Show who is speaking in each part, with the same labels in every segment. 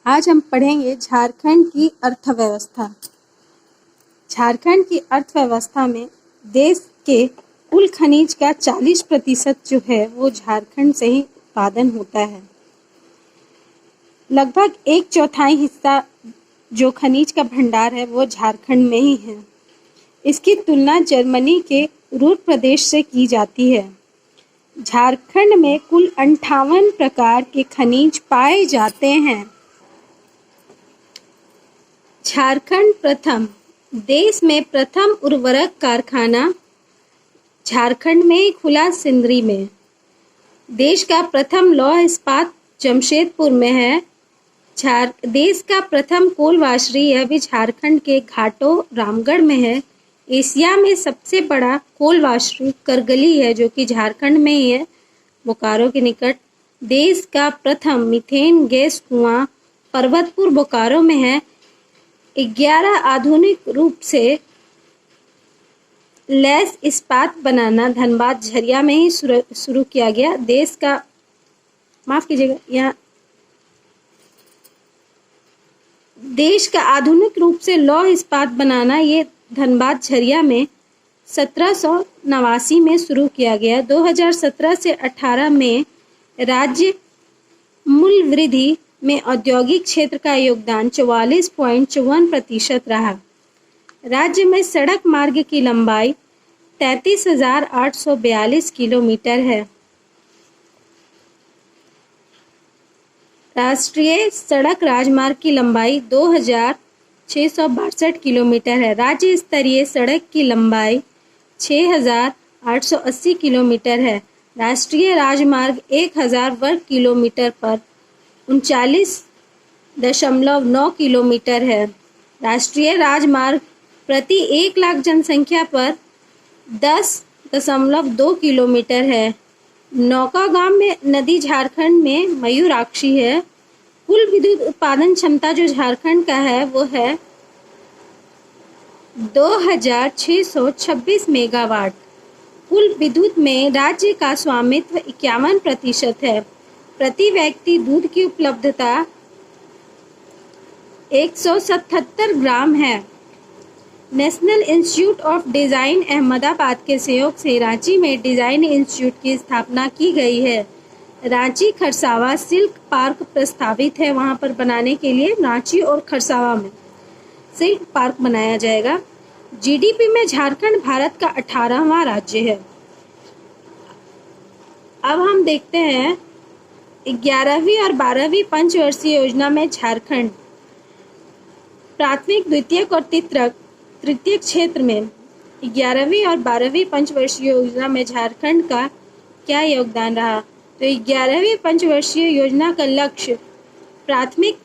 Speaker 1: आज हम पढ़ेंगे झारखंड की अर्थव्यवस्था। झारखंड की अर्थव्यवस्था में देश के कुल खनिज का 40% जो है वो झारखंड से ही उत्पादन होता है। लगभग 1/4 हिस्सा जो खनिज का भंडार है वो झारखंड में ही है। इसकी तुलना जर्मनी के रूर प्रदेश से की जाती है। झारखंड में कुल 58 प्रकार के खनिज पाए जाते हैं। झारखंड प्रथम देश में प्रथम उर्वरक कारखाना झारखंड में ही खुला सिंदरी में। देश का प्रथम लौह इस्पात जमशेदपुर में है। देश का प्रथम कोल वाशरी यह भी झारखंड के घाटों रामगढ़ में है। एशिया में सबसे बड़ा कोल वाशरी करगली है जो कि झारखंड में ही है, बोकारो के निकट। देश का प्रथम मीथेन गैस कुआं पर्वतपुर बोकारो में है। 11 आधुनिक रूप से लैस इस्पात बनाना धनबाद झरिया में ही शुरू किया गया। देश का माफ कीजिएगा यहाँ देश का आधुनिक रूप से लौह इस्पात बनाना ये धनबाद झरिया में 1789 में शुरू किया गया। 2017 से 18 में राज्य मूल्य वृद्धि में औद्योगिक क्षेत्र का योगदान 44.54% रहा। राज्य में सड़क मार्ग की लंबाई 33,842 किलोमीटर है। राष्ट्रीय सड़क राजमार्ग की लंबाई 2,662 किलोमीटर है। राज्य स्तरीय सड़क की लंबाई 6,880 किलोमीटर है। राष्ट्रीय राजमार्ग 1,000 वर्ग किलोमीटर पर 39.9 किलोमीटर है। राष्ट्रीय राजमार्ग प्रति 1 लाख जनसंख्या पर 10.2 किलोमीटर है। नौकागाम में नदी झारखंड में मयूराक्षी है। कुल विद्युत उत्पादन क्षमता जो झारखंड का है वो है 2,626 मेगावाट। कुल विद्युत में राज्य का स्वामित्व 51% है। प्रति व्यक्ति दूध की उपलब्धता 177 ग्राम है। National institute of design Ahmedabad के सहयोग से रांची में डिजाइन इंस्टीट्यूट की स्थापना की गई है। रांची खरसावा सिल्क पार्क प्रस्तावित है वहां पर बनाने के लिए। रांची और खरसावा में सिल्क पार्क बनाया जाएगा। जीडीपी में झारखंड भारत का 18वां राज्य है। अब हम देखते हैं 11वीं और 12वीं पंचवर्षीय योजना में झारखंड प्राथमिक, द्वितीयक और तृतीयक क्षेत्र में 11वीं और 12वीं पंचवर्षीय योजना में झारखंड का क्या योगदान रहा। तो 11वीं पंचवर्षीय योजना का लक्ष्य प्राथमिक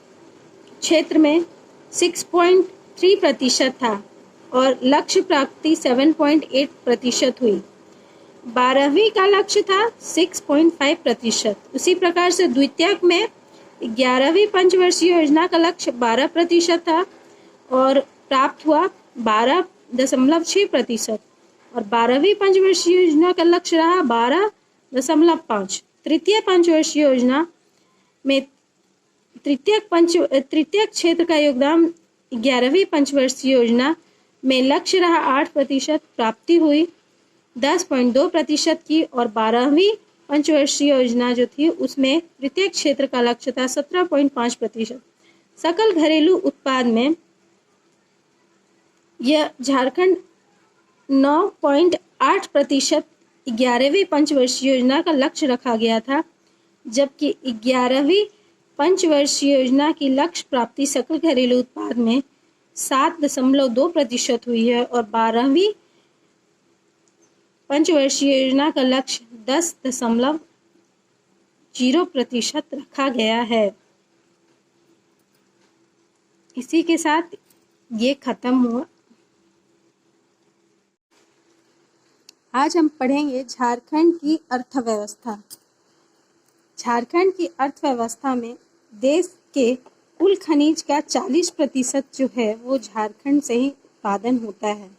Speaker 1: क्षेत्र में 6.3% था और लक्ष्य प्राप्ति 7.8% हुई। 12वीं का लक्ष्य था 6.5%। उसी प्रकार से द्वितीयक में 11वीं पंचवर्षीय योजना का लक्ष्य 12% था और प्राप्त हुआ 12.6% और 12वीं पंचवर्षीय योजना का लक्ष्य रहा 12.5। तृतीय पंचवर्षीय योजना में तृतीयक क्षेत्र का योगदान 11वीं पंचवर्षीय योजना में लक्ष्य रहा 8%, प्राप्ति हुई 10.2% की और 12वीं पंचवर्षीय योजना जो थी उसमें तृतीयक क्षेत्र का लक्ष्य था 17.5%। सकल घरेलू उत्पाद में यह झारखंड 9.8% 11वीं पंचवर्षीय योजना का लक्ष्य रखा गया था, जबकि 11वीं पंचवर्षीय योजना की लक्ष्य प्राप्ति सकल घरेलू उत्पाद में 7.2% हुई है और 12वीं पंचवर्षीय योजना का लक्ष्य 10.0% रखा गया है। इसी के साथ ये खत्म हुआ। आज हम पढ़ेंगे झारखंड की अर्थव्यवस्था। झारखंड की अर्थव्यवस्था में देश के कुल खनिज का 40% जो है वो झारखंड से ही उत्पादन होता है।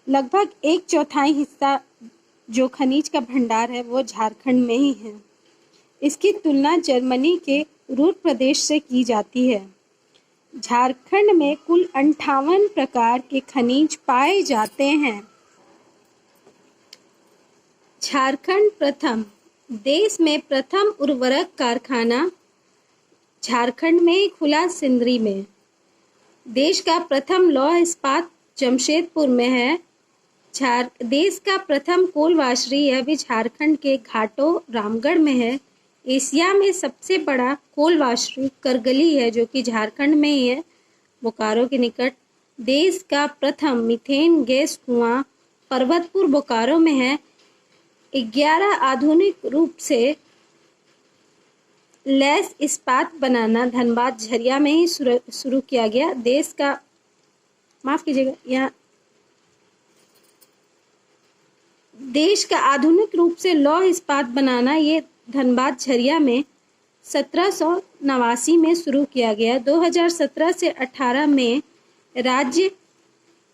Speaker 1: लगभग 1/4 हिस्सा जो खनिज का भंडार है वो झारखंड में ही है। इसकी तुलना जर्मनी के रूर प्रदेश से की जाती है। झारखंड में कुल 58 प्रकार के खनिज पाए जाते हैं। झारखंड प्रथम, देश में प्रथम उर्वरक कारखाना झारखंड में खुला सिंदरी में। देश का प्रथम लौह इस्पात जमशेदपुर में है। देश का प्रथम कोल वाशरी यह भी झारखंड के घाटों रामगढ़ में है। एशिया में सबसे बड़ा कोल वाशरी करगली है जो कि झारखंड में ही है, बोकारो के निकट। देश का प्रथम मीथेन गैस कुआं पर्वतपुर बोकारो में है। 11 आधुनिक रूप से लैस इस्पात बनाना धनबाद झरिया में ही शुरू किया गया। देश का माफ कीजिएगा, यहाँ देश का आधुनिक रूप से लौह इस्पात बनाना ये धनबाद झरिया में 1789 में शुरू किया गया। 2017 से 18 में राज्य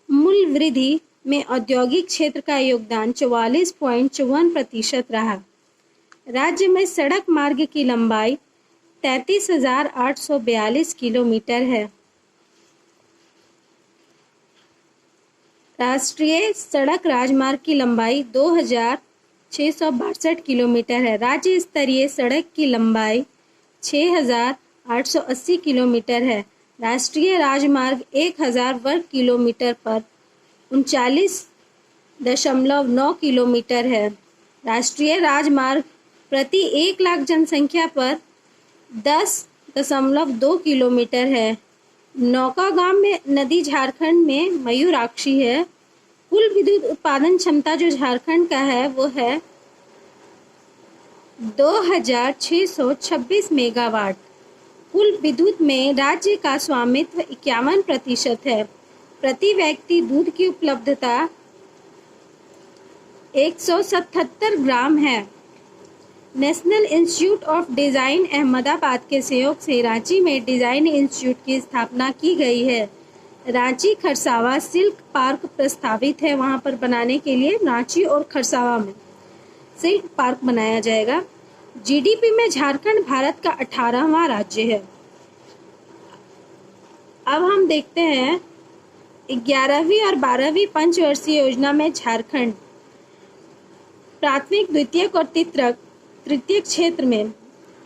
Speaker 1: मूल्य वृद्धि में औद्योगिक क्षेत्र का योगदान 44.54% रहा। राज्य में सड़क मार्ग की लंबाई 33,842 किलोमीटर है। राष्ट्रीय सड़क राजमार्ग की लंबाई 2,662 किलोमीटर है। राज्य स्तरीय सड़क की लंबाई 6,880 किलोमीटर है। राष्ट्रीय राजमार्ग 1,000 वर्ग किलोमीटर पर 39.9 किलोमीटर है। राष्ट्रीय राजमार्ग प्रति 1 लाख जनसंख्या पर 10.2 किलोमीटर है। नौकागाम में नदी झारखंड में मयूराक्षी है। कुल विद्युत उत्पादन क्षमता जो झारखंड का है वो है 2,626 मेगावाट। कुल विद्युत में राज्य का स्वामित्व 51% है। प्रति व्यक्ति दूध की उपलब्धता 177 ग्राम है। National institute of design Ahmedabad के सहयोग से रांची में डिज़ाइन इंस्टीट्यूट की स्थापना की गई है। रांची खरसावा सिल्क पार्क प्रस्तावित है वहां पर बनाने के लिए। रांची और खरसावा में सिल्क पार्क बनाया जाएगा। जीडीपी में झारखंड भारत का 18वां राज्य है। अब हम देखते हैं 11वीं और 12वीं पंचवर्षीय योजना में झारखंड प्राथमिक, द्वितीयक और तृतीयक क्षेत्र में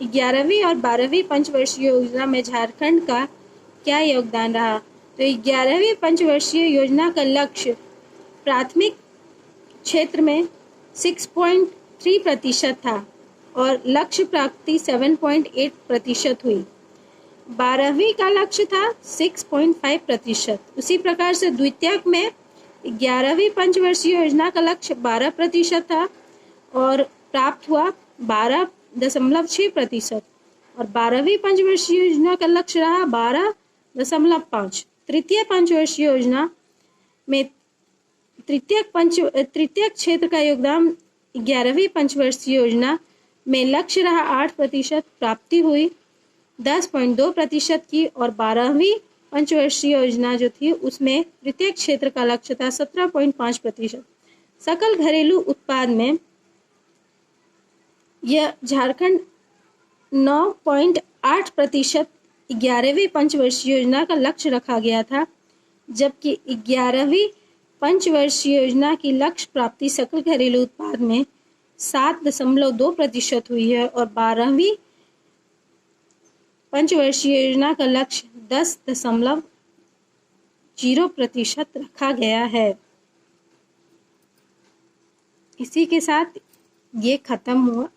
Speaker 1: 11वीं और 12वीं पंचवर्षीय योजना में झारखंड का क्या योगदान रहा। तो 11वीं पंचवर्षीय योजना का लक्ष्य प्राथमिक क्षेत्र में 6.3% था और लक्ष्य प्राप्ति 7.8% हुई। 12वीं का लक्ष्य था 6.5%। उसी प्रकार से द्वितीयक में 11वीं पंचवर्षीय योजना का लक्ष्य 12% था और प्राप्त हुआ 12.6% और 12वीं पंचवर्षीय योजना का लक्ष्य रहा 12.5। तृतीय पंचवर्षीय योजना में तृतीयक क्षेत्र का योगदान 11वीं पंचवर्षीय योजना में लक्ष्य रहा 8%, प्राप्ति हुई 10.2% की और 12वीं पंचवर्षीय योजना जो थी उसमें तृतीयक क्षेत्र का लक्ष्य था 17.5%। सकल घरेलू उत्पाद में यह झारखंड 9.8% 11वीं पंचवर्षीय योजना का लक्ष्य रखा गया था, जबकि 11वीं पंचवर्षीय योजना की लक्ष्य प्राप्ति सकल घरेलू उत्पाद में 7.2% हुई है और 12वीं पंचवर्षीय योजना का लक्ष्य 10.0% रखा गया है। इसी के साथ ये खत्म हुआ।